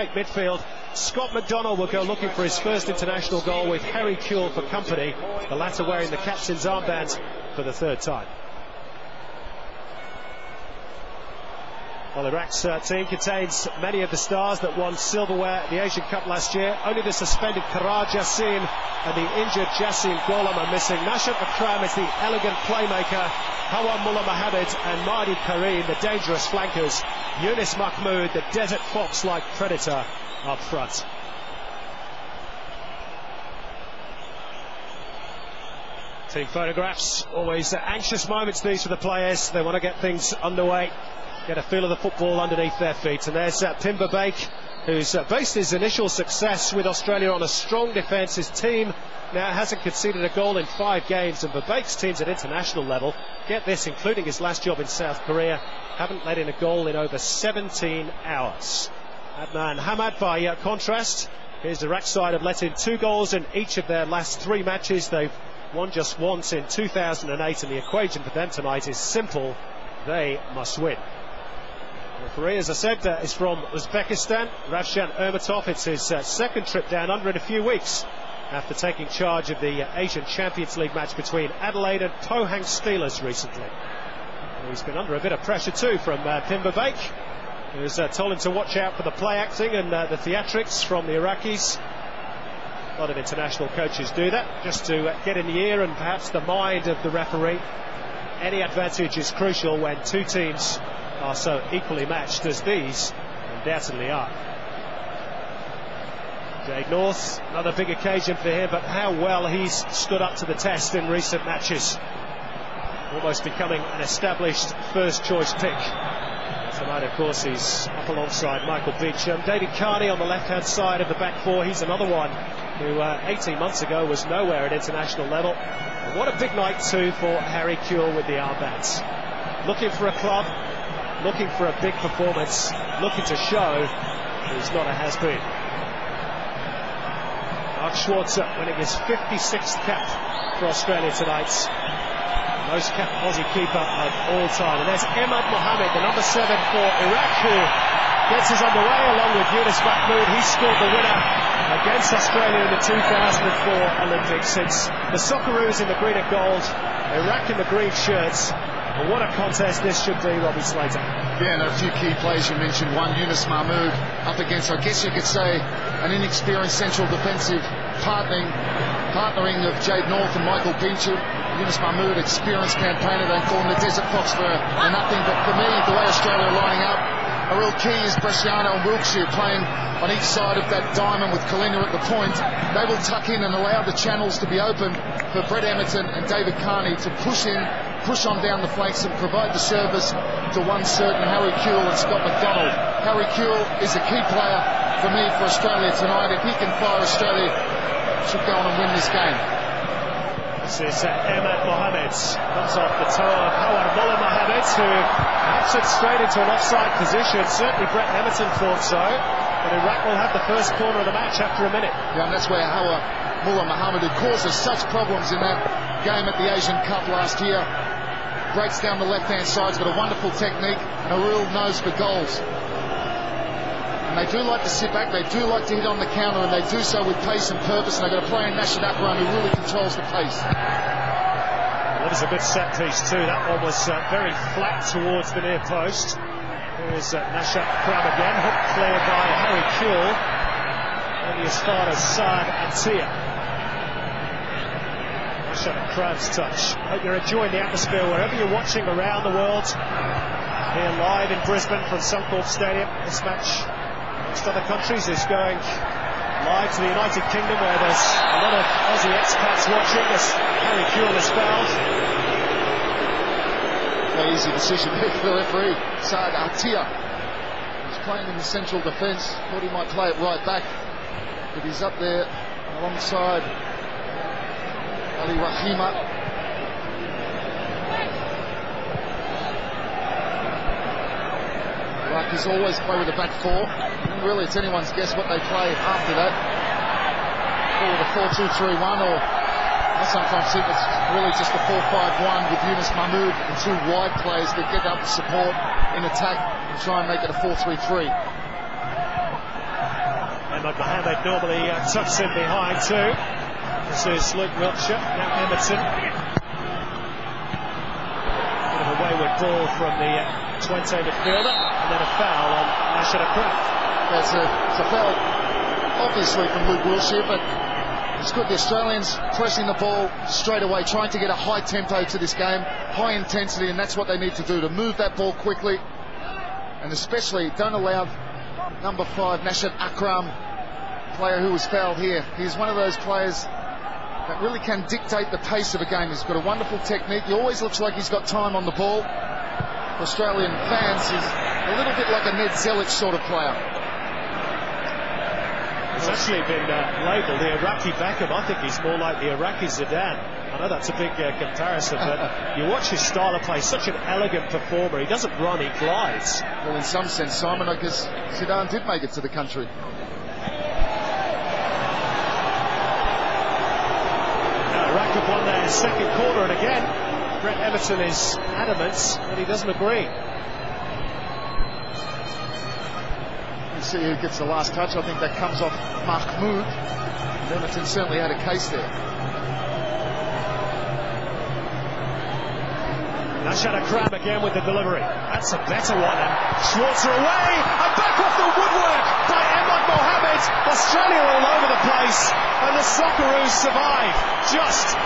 Midfield, Scott McDonald will go looking for his first international goal with Harry Kewell for company, the latter wearing the captain's armband for the third time. Well, Iraq's team contains many of the stars that won silverware at the Asian Cup last year. Only the suspended Karar Jassim and the injured Jassim Gholam are missing. Nashat Akram is the elegant playmaker. Hawa Mullah Mohammed and Mahdi Karim, the dangerous flankers. Yunus Mahmoud, the desert fox-like predator, up front. Team photographs, always anxious moments these for the players. They want to get things underway, get a feel of the football underneath their feet. And there's Tim Verbeek, who's based his initial success with Australia on a strong defence. His team now hasn't conceded a goal in 5 games, and Verbeek's teams at international level, get this, including his last job in South Korea, haven't let in a goal in over 17 hours. Adnan Hamad, by contrast, here's the Iraq side, have let in 2 goals in each of their last 3 matches. They've won just once in 2008, and the equation for them tonight is simple: they must win. The referee, as I said, is from Uzbekistan, Ravshan Ermatov. It's his second trip down under in a few weeks, after taking charge of the Asian Champions League match between Adelaide and Pohang Steelers recently. And he's been under a bit of pressure too from Tim Verbeek, who's told him to watch out for the play acting and the theatrics from the Iraqis. A lot of international coaches do that, just to get in the ear and perhaps the mind of the referee. Any advantage is crucial when 2 teams are so equally matched as these undoubtedly are. Jade North, another big occasion for him, but how well he's stood up to the test in recent matches. Almost becoming an established first choice pick. Tonight, of course, he's up alongside Michael Beecham. David Carney on the left hand side of the back four. He's another one who 18 months ago was nowhere at international level. And what a big night too for Harry Kewell with the armbands. Looking for a club, looking for a big performance, looking to show he's not a has-been. Mark Schwarzer winning his 56th cap for Australia tonight. Most capped Aussie keeper of all time. And there's Ahmad Mohammed, the number 7 for Iraq, who gets us underway along with Yunus Mahmoud. He scored the winner against Australia in the 2004 Olympics. It's the Socceroos in the green and gold, Iraq in the green shirts. Well, what a contest this should be, Robbie Slater. Yeah, and a few key players you mentioned. One, Yunus Mahmoud, up against, I guess you could say, an inexperienced central defensive partnering of Jade North and Michael Beecham. Yunus Mahmoud, experienced campaigner. They call him the Desert Fox for nothing. But for me, the way Australia are lining up, a real key is Bresciano and Wilkshire playing on each side of that diamond with Kalina at the point. They will tuck in and allow the channels to be open for Brett Emerton and David Carney to push on down the flanks and provide the service to one certain Harry Kewell and Scott McDonald. Harry Kewell is a key player for me for Australia tonight. If he can fire, Australia should go on and win this game. This is Ahmad Mohammed, comes off the toe of Hawa Mullah Mohammed, who perhaps it straight into an offside position. Certainly Brett Emerton thought so, but Iraq will have the first corner of the match after a minute. Yeah, and that's where Hawa Mullah Mohammed, who caused us such problems in that game at the Asian Cup last year, breaks down the left-hand side. He's got a wonderful technique and a real nose for goals. And they do like to sit back, they do like to hit on the counter, and they do so with pace and purpose, and they've got a player in Nashat Akram who really controls the pace. Well, that was a good set piece too. That one was very flat towards the near post. Here's Nashat Akram again, hooked clear by Harry Kewell, only as far as Saad Atiyah. Nashat Akram's touch. Hope you're enjoying the atmosphere wherever you're watching around the world. Here live in Brisbane from Suncorp Stadium. This match, amongst other countries, is going live to the United Kingdom, where there's a lot of Aussie expats watching as Harry Kewell is fouled. Very easy decision there for the referee. Saad Atiyah, he's playing in the central defence. Thought he might play it right back, but he's up there alongside Ali Rahima. Iraqis always play with a back four. Really, it's anyone's guess what they play after that. Or with a 4-2-3-1, or I sometimes think it's really just a 4-5-1 with Yunus Mahmoud and 2 wide players that get up to support in attack and try and make it a 4-3-3. Ahmad Mohamed normally tucks in behind too. This is Luke Wiltshire, now Emerton. Bit of a wayward ball from the Twente midfielder, and then a foul on Nasher Akram. It's a foul, obviously, from Luke Wiltshire, but it's good. The Australians pressing the ball straight away, trying to get a high tempo to this game, high intensity, and that's what they need to do, to move that ball quickly, and especially don't allow number 5, Nasher Akram, player who was fouled here. He's one of those players that really can dictate the pace of a game. He's got a wonderful technique. He always looks like he's got time on the ball. For Australian fans, he's a little bit like a Ned Zelic sort of player. He's actually been labelled the Iraqi Beckham. I think he's more like the Iraqi Zidane. I know that's a big comparison, but you watch his style of play, such an elegant performer. He doesn't run, he glides. Well, in some sense, Simon, I guess Zidane did make it to the country. Iraq have won their second quarter, and again, Brett Emerton is adamant that he doesn't agree. You see who gets the last touch. I think that comes off Mahmoud. Emerton certainly had a case there. Nasher Akram again with the delivery. That's a better one. And Schwarzer away, and back off the woodwork by Ahmad Mohamed. Australia all over the place, and the Socceroos survive. Just